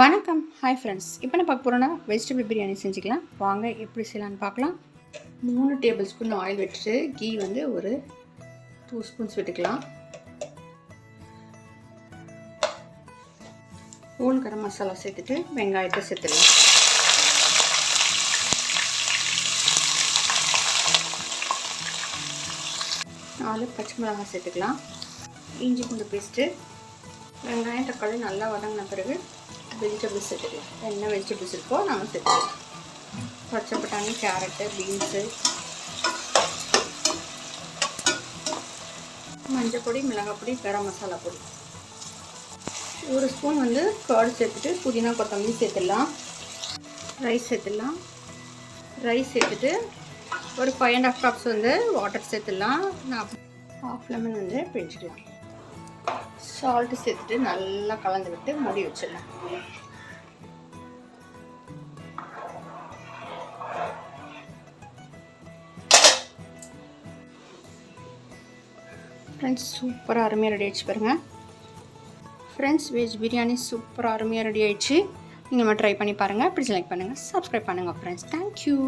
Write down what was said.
வணக்கம். Hi friends. இப்போ நான் பார்க்க போகிறோன்னா வெஜிடபிள் பிரியாணி செஞ்சுக்கலாம். வாங்க எப்படி செய்யலான்னு பார்க்கலாம். 3 டேபிள் ஸ்பூன் ஆயில் விட்டுட்டு கீ வந்து ஒரு 2 ஸ்பூன்ஸ் விட்டுக்கலாம். ஹோல் கரம் மசாலா சேர்த்துட்டு வெங்காயத்தை சேர்த்துக்கலாம். நாலு பச்சை மிளகாய் சேர்த்துக்கலாம். இஞ்சி பூண்டு பேஸ்ட்டு, வெங்காயம் தக்காளி நல்லா வதங்கின பிறகு வெஜிடபிள்ஸ் சேர்த்துக்கலாம். என்ன வெஜிடபிள்ஸ் இருக்கோ நாங்கள் சேர்த்துக்கலாம். பச்சை பட்டாணி, கேரட்டு, பீன்ஸு, மஞ்சள் பொடி, மிளகாய் பொடி, கரம் மசாலா பொடி. ஒரு ஸ்பூன் வந்து கர்டு சேர்த்துட்டு புதினா கொத்தமல்லி சேர்த்துடலாம். ரைஸ் சேர்த்துடலாம். ரைஸ் சேர்த்துட்டு ஒரு 5.5 கப்ஸ் வந்து வாட்டர் சேர்த்துடலாம். நான் 1/2 லெமன் வந்து பிழிஞ்சிக்கலாம். சால்ட்டு சேர்த்துட்டு நல்லா கலந்து விட்டு மூடி வச்சிடலாம். ஃப்ரெண்ட்ஸ், சூப்பராக அருமையாக ரெடி ஆகிடுச்சு பாருங்கள். ஃப்ரெண்ட்ஸ், வெஜ் பிரியாணி சூப்பராக அருமையாக ரெடி ஆகிடுச்சு. நீங்கள் ட்ரை பண்ணி பாருங்கள். பிடிச்சி லைக் பண்ணுங்கள், சப்ஸ்கிரைப் பண்ணுங்கள் ஃப்ரெண்ட்ஸ். தேங்க்யூ.